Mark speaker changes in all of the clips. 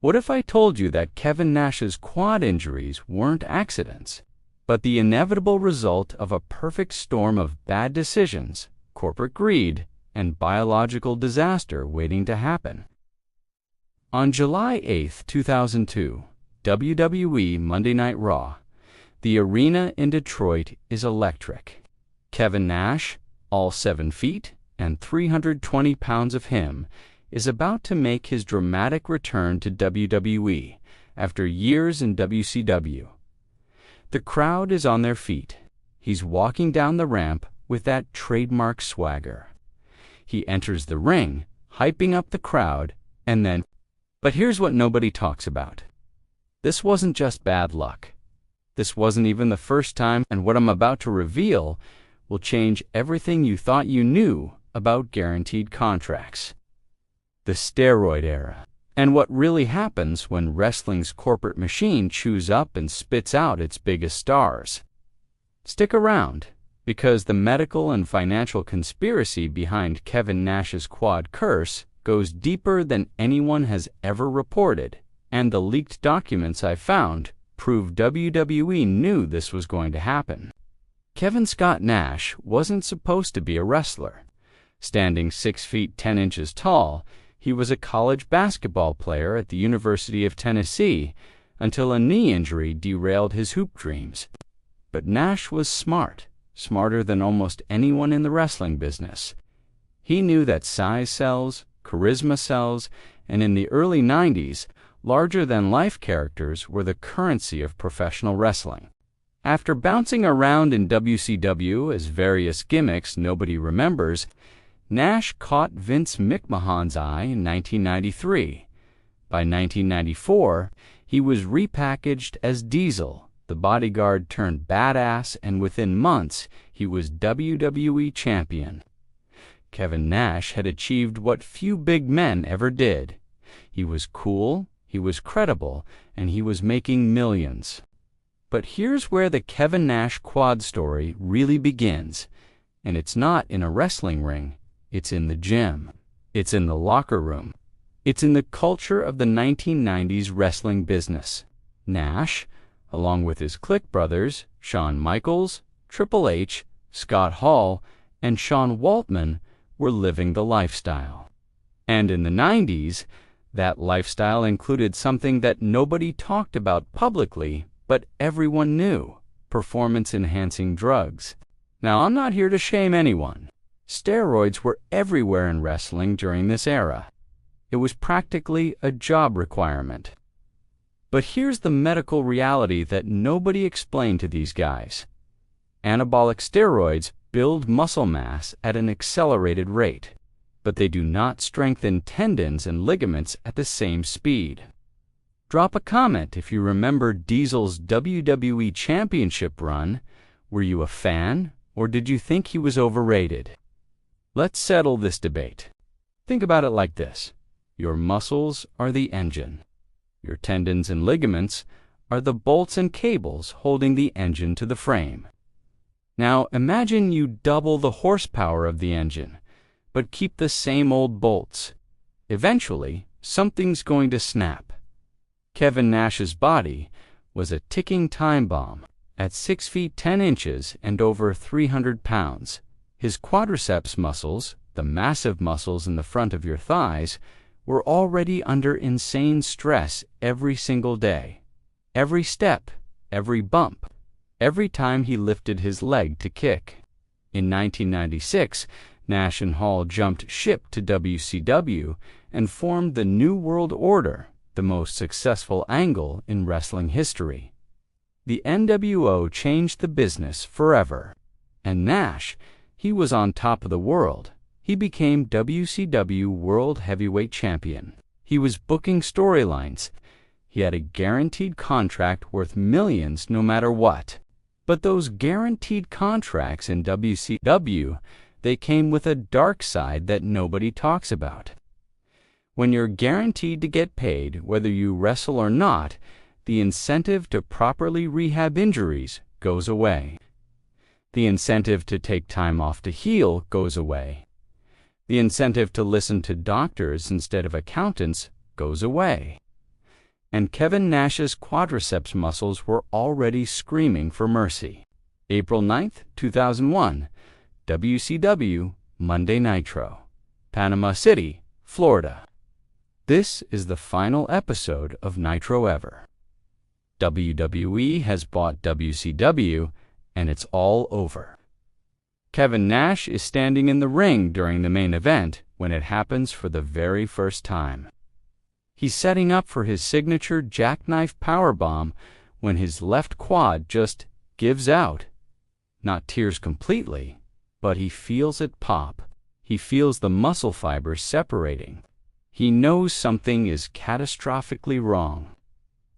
Speaker 1: What if I told you that Kevin Nash's quad injuries weren't accidents, but the inevitable result of a perfect storm of bad decisions, corporate greed, and biological disaster waiting to happen? On July 8, 2002, WWE Monday Night Raw, the arena in Detroit is electric. Kevin Nash, all 7 feet and 320 pounds of him, is about to make his dramatic return to WWE after years in WCW. The crowd is on their feet. He's walking down the ramp with that trademark swagger. He enters the ring, hyping up the crowd, and then... But here's what nobody talks about. This wasn't just bad luck. This wasn't even the first time, and what I'm about to reveal will change everything you thought you knew about guaranteed contracts. The steroid era, and what really happens when wrestling's corporate machine chews up and spits out its biggest stars. Stick around, because the medical and financial conspiracy behind Kevin Nash's quad curse goes deeper than anyone has ever reported, and the leaked documents I found prove WWE knew this was going to happen. Kevin Scott Nash wasn't supposed to be a wrestler. Standing 6 feet 10 inches tall, he was a college basketball player at the University of Tennessee until a knee injury derailed his hoop dreams. But Nash was smart, smarter than almost anyone in the wrestling business. He knew that size sells, charisma sells, and in the early 90s, larger-than-life characters were the currency of professional wrestling. After bouncing around in WCW as various gimmicks nobody remembers, Nash caught Vince McMahon's eye in 1993. By 1994, he was repackaged as Diesel, the bodyguard turned badass, and within months, he was WWE champion. Kevin Nash had achieved what few big men ever did. He was cool, he was credible, and he was making millions. But here's where the Kevin Nash quad story really begins, and it's not in a wrestling ring. It's in the gym. It's in the locker room. It's in the culture of the 1990s wrestling business. Nash, along with his clique brothers, Shawn Michaels, Triple H, Scott Hall, and Sean Waltman, were living the lifestyle. And in the 90s, that lifestyle included something that nobody talked about publicly, but everyone knew: performance-enhancing drugs. Now, I'm not here to shame anyone. Steroids were everywhere in wrestling during this era. It was practically a job requirement. But here's the medical reality that nobody explained to these guys. Anabolic steroids build muscle mass at an accelerated rate, but they do not strengthen tendons and ligaments at the same speed. Drop a comment if you remember Diesel's WWE Championship run. Were you a fan, or did you think he was overrated? Let's settle this debate. Think about it like this. Your muscles are the engine. Your tendons and ligaments are the bolts and cables holding the engine to the frame. Now imagine you double the horsepower of the engine, but keep the same old bolts. Eventually, something's going to snap. Kevin Nash's body was a ticking time bomb. At 6 feet 10 inches and over 300 pounds, his quadriceps muscles, the massive muscles in the front of your thighs, were already under insane stress every single day. Every step, every bump, every time he lifted his leg to kick. In 1996, Nash and Hall jumped ship to WCW and formed the New World Order, the most successful angle in wrestling history. The NWO changed the business forever. And Nash, he was on top of the world. He became WCW World Heavyweight Champion. He was booking storylines. He had a guaranteed contract worth millions no matter what. But those guaranteed contracts in WCW, they came with a dark side that nobody talks about. When you're guaranteed to get paid, whether you wrestle or not, the incentive to properly rehab injuries goes away. The incentive to take time off to heal goes away. The incentive to listen to doctors instead of accountants goes away. and Kevin Nash's quadriceps muscles were already screaming for mercy. April 9th, 2001, WCW Monday Nitro, Panama City, Florida. This is the final episode of Nitro ever. WWE has bought WCW, and it's all over. Kevin Nash is standing in the ring during the main event when it happens for the very first time. He's setting up for his signature jackknife powerbomb when his left quad just gives out. Not tears completely, but he feels it pop. He feels the muscle fibers separating. He knows something is catastrophically wrong.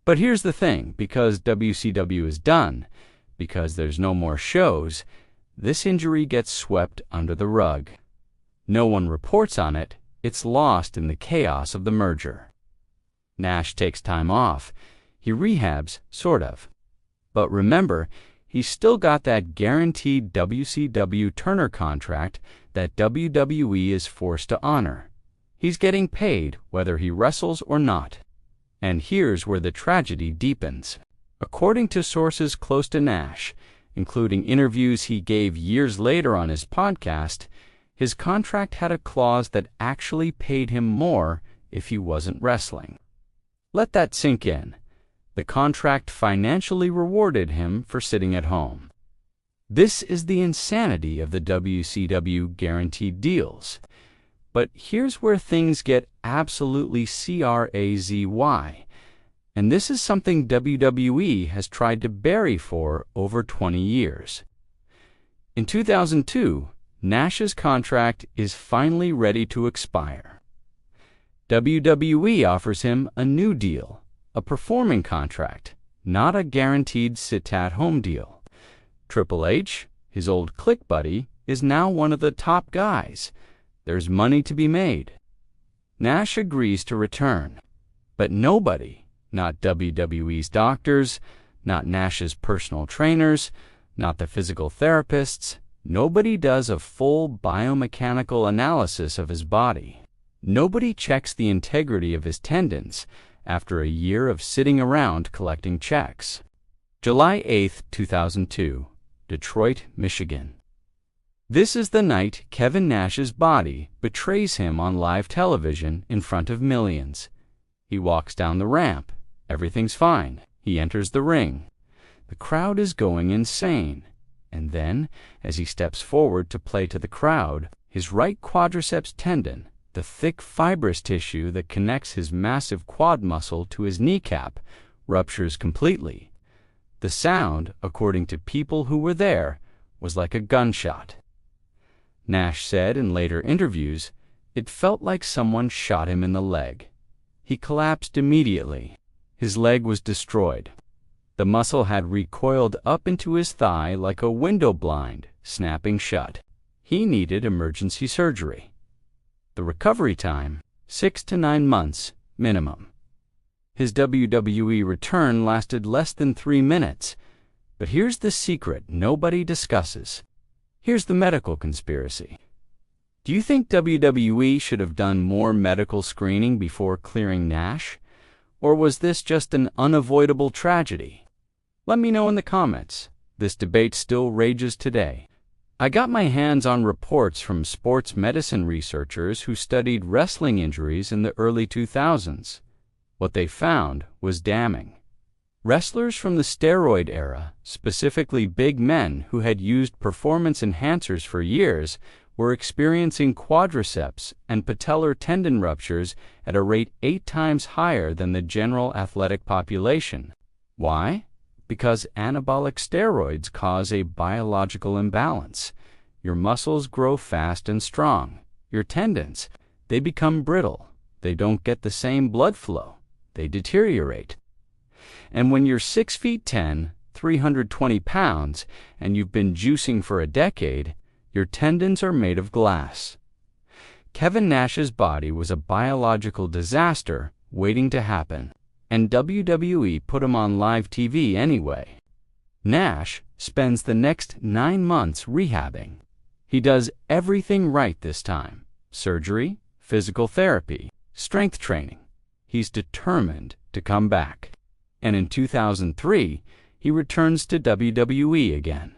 Speaker 1: But here's the thing, because WCW is done, because there's no more shows, this injury gets swept under the rug. No one reports on it. It's lost in the chaos of the merger. Nash takes time off. He rehabs, sort of. But remember, he's still got that guaranteed WCW Turner contract that WWE is forced to honor. He's getting paid whether he wrestles or not. And here's where the tragedy deepens. According to sources close to Nash, including interviews he gave years later on his podcast, his contract had a clause that actually paid him more if he wasn't wrestling. Let that sink in. The contract financially rewarded him for sitting at home. This is the insanity of the WCW guaranteed deals. But here's where things get absolutely crazy. And this is something WWE has tried to bury for over 20 years. In 2002, Nash's contract is finally ready to expire. WWE offers him a new deal, a performing contract, not a guaranteed sit-at-home deal. Triple H, his old clique buddy, is now one of the top guys. There's money to be made. Nash agrees to return, but nobody, not WWE's doctors, not Nash's personal trainers, not the physical therapists, nobody does a full biomechanical analysis of his body. Nobody checks the integrity of his tendons after a year of sitting around collecting checks. July 8, 2002, Detroit, Michigan. This is the night Kevin Nash's body betrays him on live television in front of millions. He walks down the ramp. Everything's fine. He enters the ring. The crowd is going insane. And then, as he steps forward to play to the crowd, his right quadriceps tendon, the thick fibrous tissue that connects his massive quad muscle to his kneecap, ruptures completely. The sound, according to people who were there, was like a gunshot. Nash said in later interviews, it felt like someone shot him in the leg. He collapsed immediately. His leg was destroyed. The muscle had recoiled up into his thigh like a window blind, snapping shut. He needed emergency surgery. The recovery time, 6 to 9 months minimum. His WWE return lasted less than 3 minutes. But here's the secret nobody discusses. Here's the medical conspiracy. Do you think WWE should have done more medical screening before clearing Nash? Or was this just an unavoidable tragedy? Let me know in the comments. This debate still rages today. I got my hands on reports from sports medicine researchers who studied wrestling injuries in the early 2000s. What they found was damning. Wrestlers from the steroid era, specifically big men who had used performance enhancers for years, were experiencing quadriceps and patellar tendon ruptures at a rate 8 times higher than the general athletic population. Why? Because anabolic steroids cause a biological imbalance. Your muscles grow fast and strong. Your tendons, they become brittle. They don't get the same blood flow. They deteriorate. And when you're 6'10", 320 pounds, and you've been juicing for a decade, your tendons are made of glass. Kevin Nash's body was a biological disaster waiting to happen, and WWE put him on live TV anyway. Nash spends the next 9 months rehabbing. He does everything right this time: surgery, physical therapy, strength training. he's determined to come back. And in 2003, he returns to WWE again.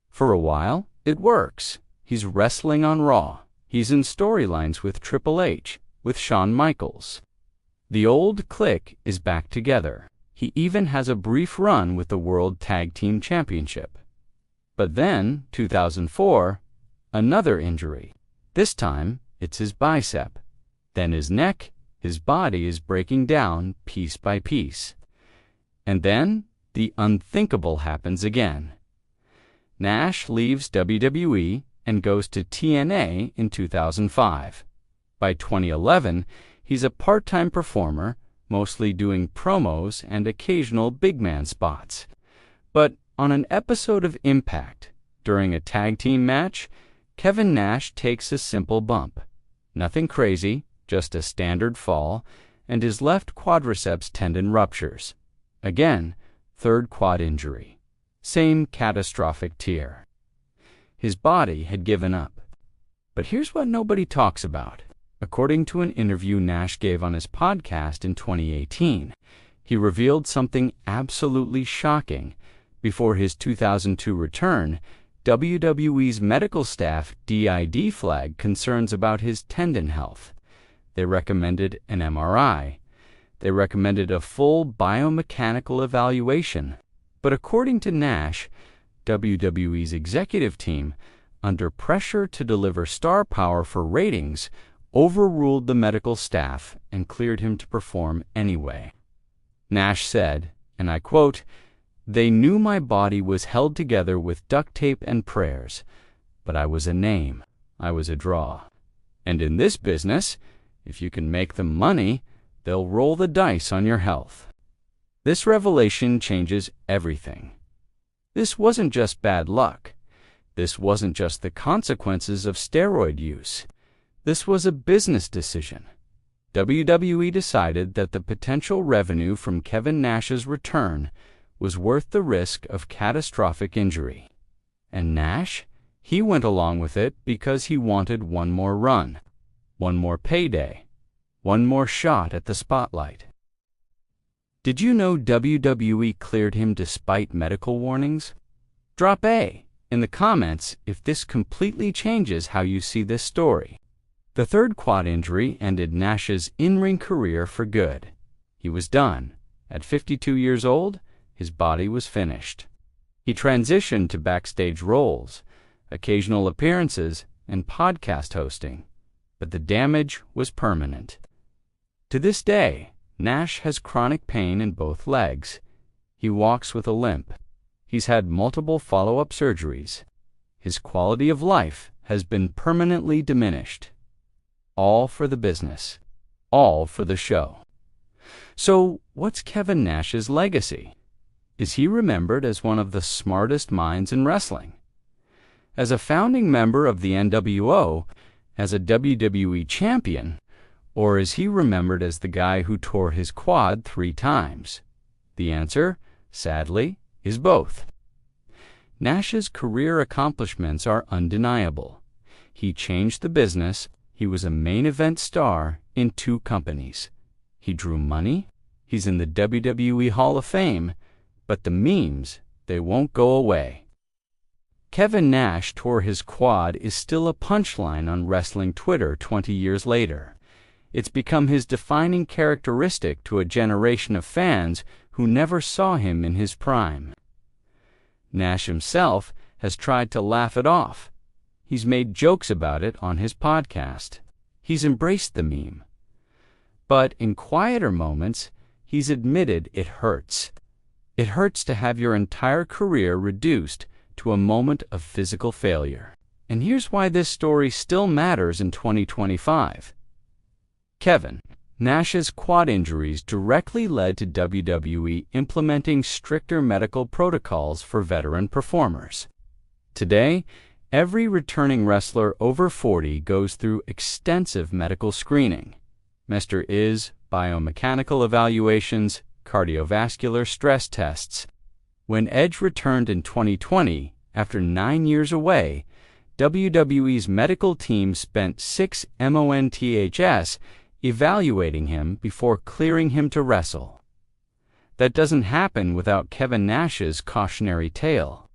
Speaker 1: For a while, it works. He's wrestling on Raw. He's in storylines with Triple H, with Shawn Michaels. The old clique is back together. He even has a brief run with the World Tag Team Championship. But then, 2004, another injury. This time, it's his bicep. Then his neck. His body is breaking down piece by piece. And then, the unthinkable happens again. Nash leaves WWE and goes to TNA in 2005. By 2011, he's a part-time performer, mostly doing promos and occasional big man spots. But on an episode of Impact, during a tag team match, Kevin Nash takes a simple bump. Nothing crazy, just a standard fall, and his left quadriceps tendon ruptures. Again, third quad injury. Same catastrophic tear. His body had given up. But here's what nobody talks about. According to an interview Nash gave on his podcast in 2018, he revealed something absolutely shocking. Before his 2002 return, WWE's medical staff DID flagged concerns about his tendon health. They recommended an MRI. They recommended a full biomechanical evaluation. But according to Nash, WWE's executive team, under pressure to deliver star power for ratings, overruled the medical staff and cleared him to perform anyway. Nash said, and I quote, "They knew my body was held together with duct tape and prayers, but I was a name. I was a draw. And in this business, if you can make them money, they'll roll the dice on your health." This revelation changes everything. This wasn't just bad luck. This wasn't just the consequences of steroid use. This was a business decision. WWE decided that the potential revenue from Kevin Nash's return was worth the risk of catastrophic injury. And Nash, he went along with it because he wanted one more run, one more payday, one more shot at the spotlight. Did you know WWE cleared him despite medical warnings? Drop A in the comments if this completely changes how you see this story. The third quad injury ended Nash's in-ring career for good. He was done. At 52 years old, his body was finished. He transitioned to backstage roles, occasional appearances, and podcast hosting. But the damage was permanent. To this day, Nash has chronic pain in both legs. He walks with a limp. He's had multiple follow-up surgeries. His quality of life has been permanently diminished. All for the business. All for the show. So, what's Kevin Nash's legacy? Is he remembered as one of the smartest minds in wrestling? As a founding member of the NWO, as a WWE champion, or is he remembered as the guy who tore his quad 3 times? The answer, sadly, is both. Nash's career accomplishments are undeniable. He changed the business. He was a main event star in 2 companies. He drew money. He's in the WWE Hall of Fame. But the memes, they won't go away. Kevin Nash tore his quad is still a punchline on wrestling Twitter 20 years later. It's become his defining characteristic to a generation of fans who never saw him in his prime. Nash himself has tried to laugh it off. He's made jokes about it on his podcast. He's embraced the meme. But in quieter moments, he's admitted it hurts. It hurts to have your entire career reduced to a moment of physical failure. And here's why this story still matters in 2025. Kevin Nash's quad injuries directly led to WWE implementing stricter medical protocols for veteran performers. Today, every returning wrestler over 40 goes through extensive medical screening. Mr. Is, biomechanical evaluations, cardiovascular stress tests. When Edge returned in 2020, after 9 years away, WWE's medical team spent 6 months evaluating him before clearing him to wrestle. That doesn't happen without Kevin Nash's cautionary tale.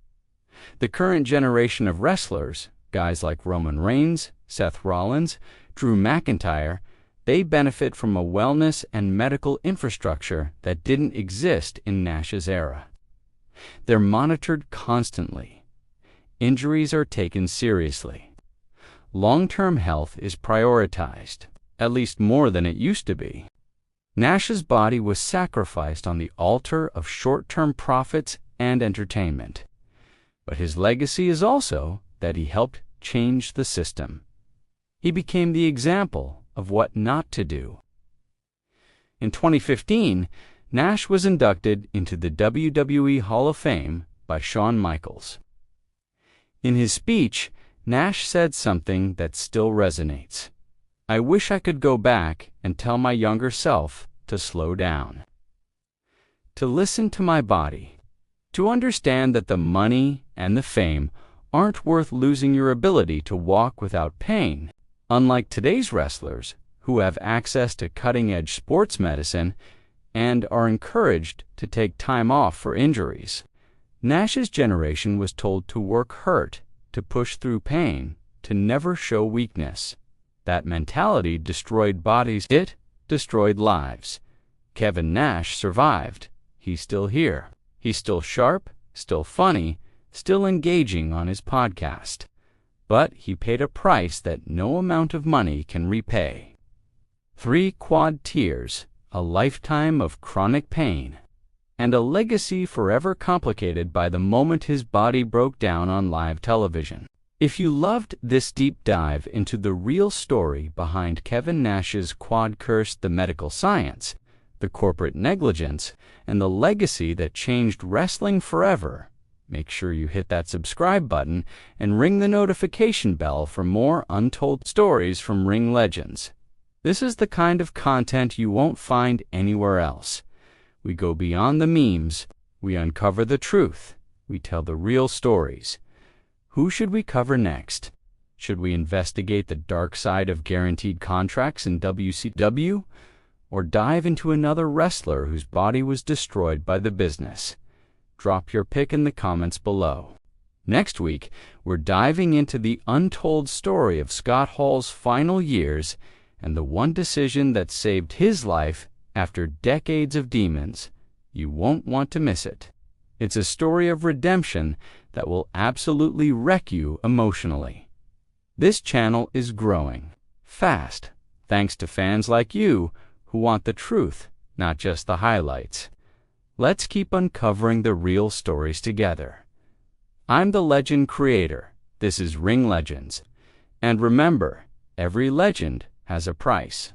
Speaker 1: The current generation of wrestlers, guys like Roman Reigns, Seth Rollins, Drew McIntyre, they benefit from a wellness and medical infrastructure that didn't exist in Nash's era. They're monitored constantly. Injuries are taken seriously. Long-term health is prioritized, at least more than it used to be. Nash's body was sacrificed on the altar of short-term profits and entertainment. But his legacy is also that he helped change the system. He became the example of what not to do. In 2015, Nash was inducted into the WWE Hall of Fame by Shawn Michaels. In his speech, Nash said something that still resonates. "I wish I could go back and tell my younger self to slow down, to listen to my body, to understand that the money and the fame aren't worth losing your ability to walk without pain. Unlike today's wrestlers, who have access to cutting-edge sports medicine and are encouraged to take time off for injuries, Nash's generation was told to work hurt, to push through pain, to never show weakness. That mentality destroyed bodies. It destroyed lives. Kevin Nash survived. He's still here. He's still sharp, still funny, still engaging on his podcast. But he paid a price that no amount of money can repay. 3 quad tears, a lifetime of chronic pain, and a legacy forever complicated by the moment his body broke down on live television. If you loved this deep dive into the real story behind Kevin Nash's quad curse, the medical science, the corporate negligence, and the legacy that changed wrestling forever, make sure you hit that subscribe button and ring the notification bell for more untold stories from ring legends. This is the kind of content you won't find anywhere else. We go beyond the memes. We uncover the truth. We tell the real stories. Who should we cover next? Should we investigate the dark side of guaranteed contracts in WCW? Or dive into another wrestler whose body was destroyed by the business? Drop your pick in the comments below. Next week, we're diving into the untold story of Scott Hall's final years and the one decision that saved his life after decades of demons. You won't want to miss it. It's a story of redemption that will absolutely wreck you emotionally. This channel is growing fast, thanks to fans like you who want the truth, not just the highlights. Let's keep uncovering the real stories together. I'm the Legend Creator. This is Ring Legends. And remember, every legend has a price.